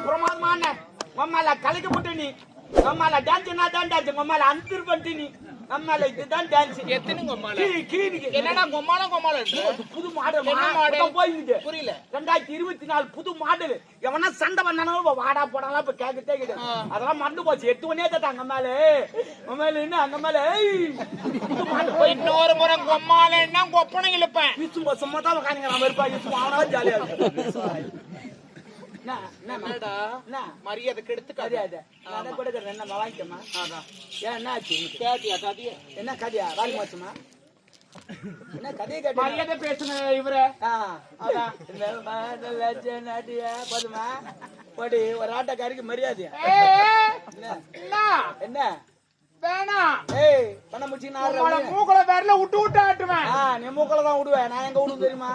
பிரமாதமான மம்மால கலைக்க போட்டு நீ மம்மால டான்ஸ் என்ன தான் டான்ஸ் மம்மால அந்தர் பண்ணிட்டு நீ மம்மால இதுதான் டான்ஸ் எத்தனை கொம்மால என்னடா கொம்மால புது மாடல் போயிடுது புரியல 2024 புது மாடல் எவனா சண்டை பண்ணானோ வாடா போடாலாம் இப்ப கேட்கட்டே கிடையாது அதெல்லாம் மறந்து போச்சு 8 மணியே தாங்க மம்மால என்ன அங்க மேல இன்னொரு முறை கொம்மாலன்னா கொப்பனை இழுப்பேன் சும்மா சும்மா தான் உட்காந்துங்க நம்ம இருப்பா அவனா ஜாலியா இருக்கு மரியாதை கெடுத்து என்ன வாங்கிக்கமா என்ன ஆச்சு கதையா என்ன கதையா வாங்கி மாச்சுமா என்ன கதையை கேட்டு மரியாதை பேசுங்க இவரு போதுமா போடி ஒரு ஆட்டக்காரிக்கு மரியாதையா என்ன வேணாம் பண்ண முடிச்சு மூக்கல வேறல விட்டு ஆட்டுவேன் நீ மூக்கல தான் விடுவேன் நான் எங்க விடுவேன் தெரியுமா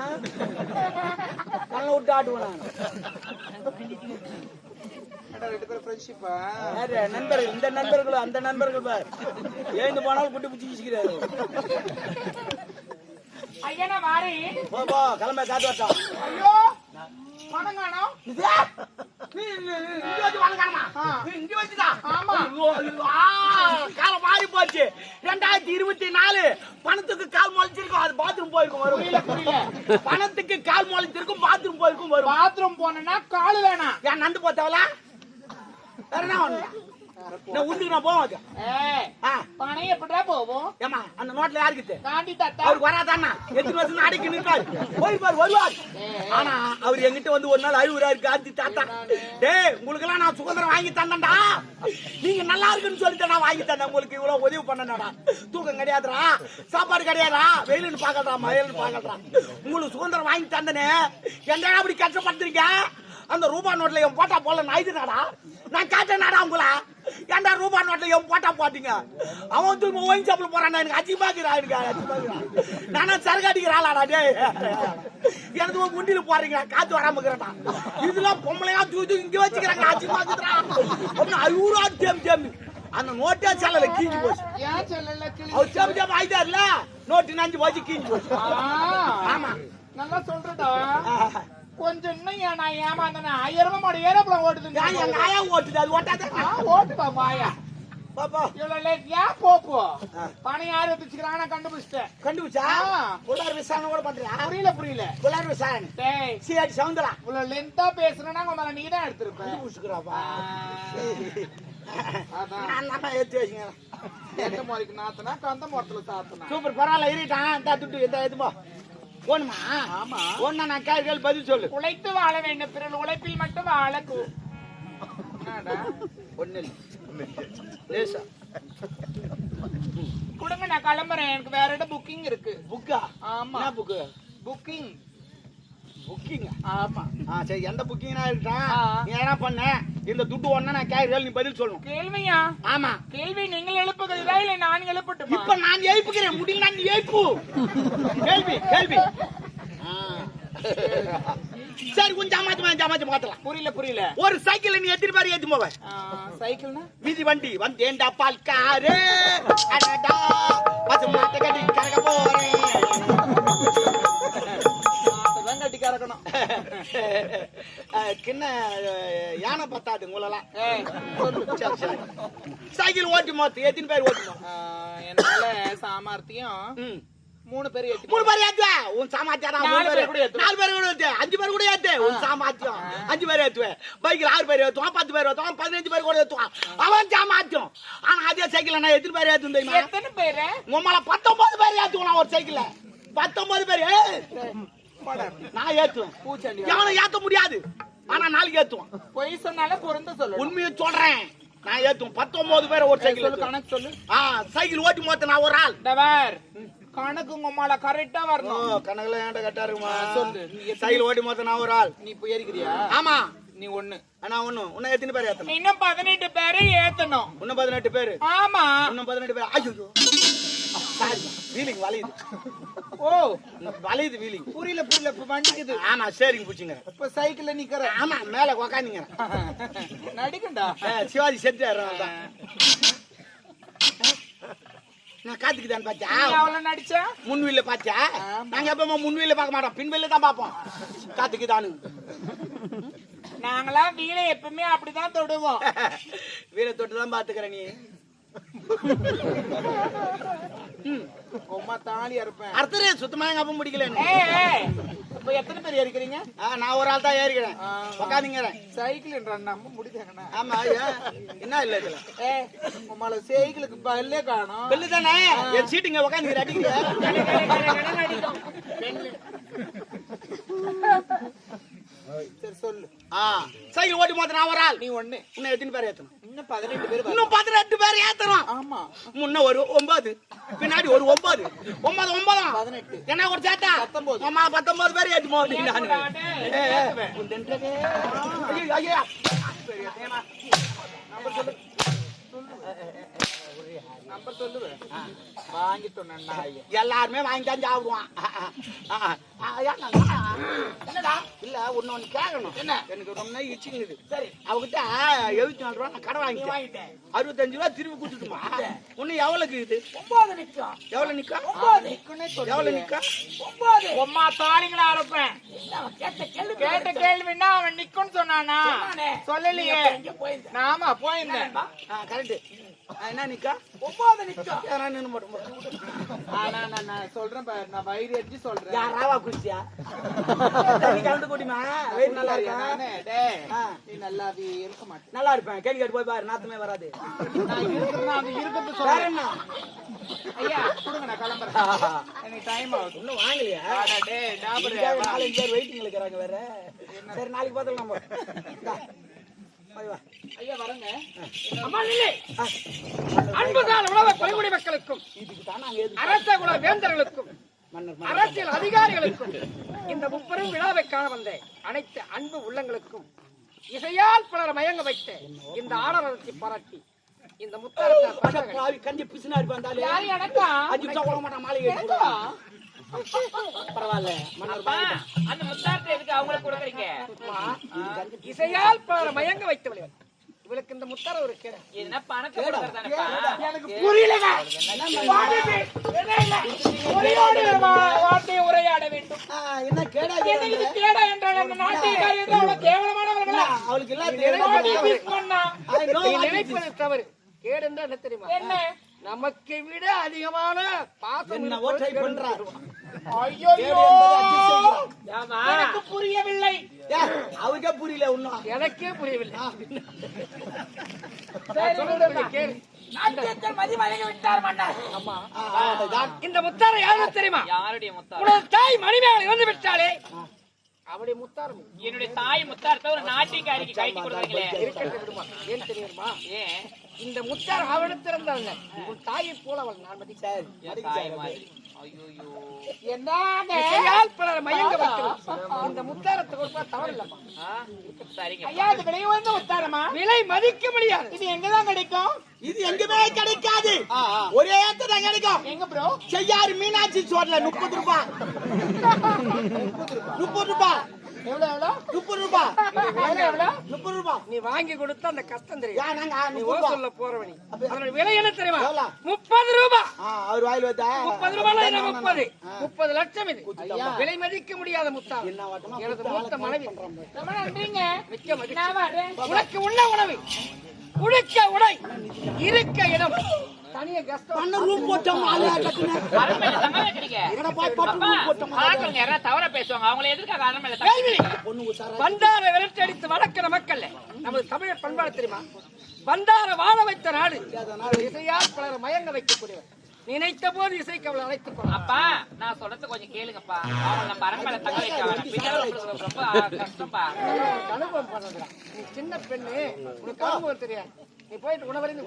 கண்ண விட்டு ஆட்டுவேன் நான் நண்பர்கள் இந்த நண்பர்களும் அந்த நண்பர்கள் பார் ஏந்து போனாலும் குட்டி பிடிச்சி வீசிக்கிறாரு ஐயா மாறி போ கிளம்ப காத்து வரட்டும் ஐயோ பணங்கானோ காலம் மாறி போச்சு 2024 பணத்துக்கு கால் முளைச்சிருக்கும் அது பாத்ரூம் போயிருக்கும் வரும் பணத்துக்கு கால் முளைச்சிருக்கும் பாத்ரூம் போயிருக்கும் வரும் பாத்ரூம் போனா கால் வேணாம் ஏன் நண்டு போத்தவளா வேற என்ன உண்டுக்கு நான் போவாங்க பணம் எப்படா போவோம் ஏமா அந்த நோட்ல யாருக்கு காண்டி தாத்தா அவருக்கு வராதாண்ணா எத்தனை வருஷம் அடைக்கி நிற்காரு போயிருப்பாரு வருவார் ஆனா அவர் எங்கிட்ட வந்து ஒரு நாள் அழுவுறாரு காந்தி தாத்தா உங்களுக்கு எல்லாம் நான் சுதந்திரம் வாங்கி தந்தேன்டா நீங்க நல்லா இருக்குன்னு சொல்லிட்டு நான் வாங்கி தந்தேன் உங்களுக்கு இவ்வளவு உதவி பண்ணடா தூக்கம் கிடையாதுடா சாப்பாடு கிடையாதா வெயிலுன்னு பாக்கறா மழைன்னு பாக்கறா உங்களுக்கு சுதந்திரம் வாங்கி தந்தனே எங்க அப்படி கஷ்டப்படுறீங்க அந்த ரூபா நோட்ல என் போட்டா போல நாயுதுனாடா நான் காட்டேனாடா உங்களா ஏன்டா ரூபா நோட்ல என் போட்டா போட்டீங்க அவன் தூங்க ஒயின் சாப்பிட போறான் எனக்கு அச்சிபாக்குறா நானும் சரக்கு அடிக்கிறாளாடா டே எனக்கு முண்டியில போறீங்க காத்து வராம இருக்கிறா இதெல்லாம் பொம்பளையா தூக்கி இங்க வச்சுக்கிறாங்க அச்சிபாக்குறா அப்படின்னு ஐயூரா தேம்பி அந்த நோட்டே செல்லல கீஞ்சி போச்சு அவர் தேம்பி தேம்பி ஆயிட்டாருல நோட்டு நஞ்சு போச்சு கீஞ்சி போச்சு ஆமா நல்லா சொல்றடா கொஞ்சம் இன்னும் நான் ஏமாந்தேன் 1000 மாடு ஏரோப்ளேன் ஓட்டுது எங்க ஆயா ஓட்டுது அது ஓட்டாத ஓட்டுப்பா மாயா பாப்பா இவ்வளவு லேட் ஏன் போப்போ பணம் யாரு வச்சுக்கிறாங்க கண்டுபிடிச்சா புலார் விசாரணை கூட பண்றியா புரியல புலார் விசாரணை சிஆடி சவுந்தரா இவ்வளவு லென்த்தா பேசுறேன்னா உங்க மேல நீதான் எடுத்திருப்ப கண்டுபிடிச்சுக்கிறாப்பா நான் ஏத்தி வச்சுங்க எந்த முறைக்கு நாத்தனா கந்த முறத்துல சாத்தனா சூப்பர் பரவாயில்ல இருட்டான் துட்டு எந்த எதுமா போனுமா ஆமா ஒன்னா நான் கேள்வி பதில் சொல்லு உழைத்து வாழ வேண்டும் பிறகு உழைப்பில் மட்டும் வாழ கொடுங்க நான் கிளம்புறேன் எனக்கு வேற இடம் புக்கிங் இருக்கு புக்கா ஆமா புக்கு புக்கிங் ஆமா சரி எந்த புக்கிங்கா இருக்கட்டும் நீ என்ன பண்ண இந்த துட்டு ஒண்ணா நான் கேள்வி நீ பதில் சொல்லணும் கேள்வியா ஆமா கேள்வி நீங்கள் எழுப்புகிறதா இல்ல நான் எழுப்பட்டுமா இப்ப நான் எழுப்புகிறேன் முடியல நீ எழுப்பு கேள்வி சரி கொஞ்சம் ஜாமாச்சு மாத்தலாம் புரியல ஒரு சைக்கிள் நீ எத்தனை பேர் ஏத்தி போவ சைக்கிள்னா வீதி வண்டி வந்தேன்டா பால் காரே அடடா பசு மாட்ட கட்டி கறக்க போறேன் கட்டி கறக்கணும் கிண்ண யானை பத்தாது உங்களெல்லாம் சைக்கிள் ஓட்டி மொத்தம் எத்தனை பேர் ஓட்டணும் என்னால சாமர்த்தியம் 3 பேர் ஏத்துவ உன் சாமர்த்தியம் 4 பேர் கூட ஏத்து 5 பேர் கூட ஏத்து உன் சாமர்த்தியம் 5 பேர் ஏத்துவேன் பைக்ல 6 பேர் ஏத்துவான் 10 பேர் ஏத்துவான் 15 பேர் கூட ஏத்துவான் அவன் சாமர்த்தியம் ஆனா அதே சைக்கிள் நான் எத்தனை பேர் ஏத்தும் தெரியுமா எத்தனை பேர் உம்மால 19 பேர் ஏத்துவான் ஒரு சைக்கிள்ல 19 பேர் நான் ஏத்துவேன் எவனும் ஏத்த முடியாது ஆனா நாளைக்கு ஏத்துவான் பொய் சொன்னால பொருந்த சொல்லு உண்மையை சொல்றேன் நான் ஏத்துவேன் 19 பேர் ஒரு சைக்கிள் கணக்கு சொல்லு சைக்கிள் ஓட்டி மொத்த நான் ஒரு ஆள் கணக்கு உங்கம்மால கரெக்டா வரணும் கணக்குல ஏன்டா கரெக்டா இருக்குமா சொல்லு சைக்கிள் ஓட்டி மொத்த நான் ஒரு ஆள் நீ இப்ப ஏறிக்கிறியா ஆமா நீ ஒண்ணு நான் ஒண்ணு இன்னும் எத்தனை பேர் ஏத்தணும் இன்னும் 18 பேரை ஏத்தணும் இன்னும் 18 பேர் ஆமா இன்னும் 18 பேர் ஐயோ வீலிங் வளையுது ஓ வளையுது வீலிங் புரியல இப்ப வண்டிக்குது ஆமா சரிங்க பூச்சிங்க இப்ப சைக்கிள்ல நிக்கிற ஆமா மேல உக்காந்தீங்க நடிக்கண்டா சிவாஜி செத்து நான் காத்துக்குதான் பாத்தியா எவ்வளவு நடிச்சா முன்வீல்ல பாத்தியா நாங்க எப்பமா முன்வீல்ல பார்க்க மாட்டோம் பின்வீல்ல தான் பாப்போம் காத்துக்குதானு நாங்களாம் வீணை எப்பவுமே அப்படிதான் தொடுவோம். வீர தொட்டு தான் பாத்துக்கிற நீ. உமா தாலி அறுப்பேன். அர்த்தரே சுத்தமா எங்க அப்பா முடிக்கல. இப்ப எத்தனை பேர் ஏறிக்கிறீங்க? நான் ஒரு ஆள் தான் ஏறிக்கிறேன். உக்காந்துங்கிறேன். சைக்கிள் நம்ம முடிச்சாங்கண்ணா. ஆமா என்ன இல்ல இதுல உமால சைக்கிளுக்கு பல்லே காணும். பெல்லு தானே என் சீட்டுங்க உக்காந்துக்கிற அடிக்கிற. சரி சொல்லு. சைக்கிள் ஓட்டி போது நான் ஒரு ஆள். நீ ஒண்ணு. இன்னும் எத்தனை பேர் ஏத்தணும்? இன்னும் 18 பேர். இன்னும் 18 பேர் ஏத்தணும். ஆமா. முன்ன ஒரு 9 பின்னாடி ஒரு 9 18 என்ன ஒரு சேட்டா 19 பேர் ஏத்துமோ நம்பர் சொல்லுவேன். வாங்கிட்டோம். எல்லாருமே வாங்கி தான் சாப்பிடுவான். என்னடா இல்ல ஒண்ணு கேட்கணும். என்ன எனக்கு ரொம்ப இச்சிங்குது. சரி அவகிட்ட 74 ரூபா நான் கடை வாங்கிட்டேன். 65 ரூபா திரும்பி கொடுத்துட்டுமா? ஒண்ணு எவ்வளவுக்கு இது? 9 நிக்கும். எவ்வளவு நிக்கும்? 9 நிக்குனே சொல்லு. எவ்வளவு நிக்கும்? 9. உம்மா தாலிங்களா அறுப்பேன். கேட்ட கேள்வின்னா அவன் நிக்குன்னு சொன்னானா? சொல்லலையே. நாமா போயிருந்தேன். கரெக்ட். என்ன நிக்கா? 9 நிக்கா. யாரா நின்னு மட்டும். நான் சொல்றேன் பாரு. நான் வயிறு அடிச்சு சொல்றேன். யாராவா குடிச்சியா? தண்ணி கலந்து குடிமா. வெயிட் நல்லா இருக்கா? டேய் நீ நல்லாவே இருக்க மாட்டே. நல்லா இருப்பேன். கேள்வி கேட்டு போய் பாரு. நாத்தமே வராது. நான் இருக்குறேன்னா அது இருக்குது சொல்றேன். ஐயா கொடுங்க நான் கிளம்பறேன். எனக்கு டைம் ஆகுது. இன்னும் வாங்கலையா? டேய் டாபர் 4-5 பேர் வெயிட்டிங்ல இருக்காங்க வேற. சரி நாளைக்கு பார்த்தலாம் நம்ம. ஐயா வரங்க. அம்மா நில்லை. அன்புதான் உலக பழங்குடி மக்களுக்கும் அரச குல வேந்தர்களுக்கும் அரசியல் அதிகாரிகளுக்கும் இந்த முப்பெரும் விழாவை காண வந்த அனைத்து அன்பு உள்ளங்களுக்கும் இசையால் பலர் மயங்க வைத்த இந்த ஆடரத்தை பாராட்டி இந்த முத்தாரத்தை கஞ்சி பிசுனாரி வந்தாலே யாரு எனக்கா 5 நிமிஷம் கூட மாட்டா மாளிகை பரவாயில்ல. அந்த முத்தாரத்தை எதுக்கு அவங்களுக்கு கொடுக்குறீங்க? இசையால் பலர் மயங்க வைத்தவர்கள் இவளுக்கு இந்த முத்தார ஒரு கேடு. என்ன பணத்தை கொடுக்கறதானப்பா? எனக்கு புரியலங்க. வார்த்தை உரையாட வேண்டும். என்ன கேடா? இது கேடா என்றால் அந்த நாட்டில் அவ்வளவு கேவலமானவர்களா? அவளுக்கு இல்ல நினைப்பது தவறு. கேடு என்றால் என்ன தெரியுமா? என்ன நமக்கு விட அதிகமான பாசம் என்னவோ ட்ரை பண்றாரு. ஐயோ எனக்கு புரியவில்லை. அவருக்கே புரியல. இன்னும் எனக்கே புரியவில்லை. இந்த முத்தார யாரும் தெரியுமா? யாருடைய முத்தார்? உனது தாய் மணிமேகலை இறந்து விட்டாலே அவருடைய முத்தாரம். என்னுடைய தாய் முத்தாரத்தை ஒரு நாட்டிக்காரிக்கு கைட்டி கொடுக்குறீங்களே. இருக்கட்டும் விடுமா. ஏன் தெரியுமா? ஏன் இந்த முத்தார் அவனிடத்திருந்தாங்க. உன் தாயை போல அவள் நான் மதிச்சார். தாய் மாதிரி. ஐயோ இசையால் பலர் மயங்க வைத்தவள் இந்த முத்தாரத்தை கொடுப்பா தவறு இல்லப்பா. சரிங்க. ஐயா இது விலை உயர்ந்த முத்தாரமா? விலை மதிக்க முடியாது. இது எங்கதான் கிடைக்கும்? இது எங்குமே கிடைக்காது. ஒரே இடத்துல கிடைக்கும். எங்க ப்ரோ? செய்யாறு மீனாட்சி சோர்ல 30 ரூபாய். 30 ரூபாய். எவ்வளவு எவ்வளவு? 30 ரூபாய். எவ்வளவு? 30 ரூபாய். நீ வாங்கி கொடுத்தா அந்த கஷ்டம் தெரியும். நீ 30 ரூபாய். சொல்ல போறவனி. அதோட விலை என்ன தெரியுமா? எவ்வளவு? 30 ரூபாய். அவர் வாயில் வந்தா 30 ரூபாய் இல்ல 30 லட்சம் இது. விலை மதிக்க முடியாத முத்தா. எனது மூத்த மனைவி. ரொம்ப நன்றிங்க. மிக்க மகிழ்ச்சி. உனக்கு உண்ண உணவு, உடுக்க உடை, இருக்க இடம், தனிய கஷ்டம் ரூம் போட்டோம். தவற பேசுவாங்க. அவங்களை எதிர்க்க அரண்மனை பண்டார விரட்டடித்து வளர்க்கிற மக்கள் நமது தமிழர் பண்பாடு தெரியுமா? பண்டார வாழ வைத்த நாடு. இசையால் பலர் மயங்க வைக்கக்கூடியவர். நினைத்த போது இசைக்கு அவளை அழைத்துக் கொள்ள. அப்பா நான் சொல்றது கொஞ்சம் கேளுங்கப்பா. அவங்க நம்ம அரண்மனை தங்க வைக்க ரொம்ப கஷ்டப்பா. அனுபவம் பண்ணலாம். நீ சின்ன பெண்ணு, உனக்கு அனுபவம் தெரியாது. நீ போயிட்டு உணவறிந்து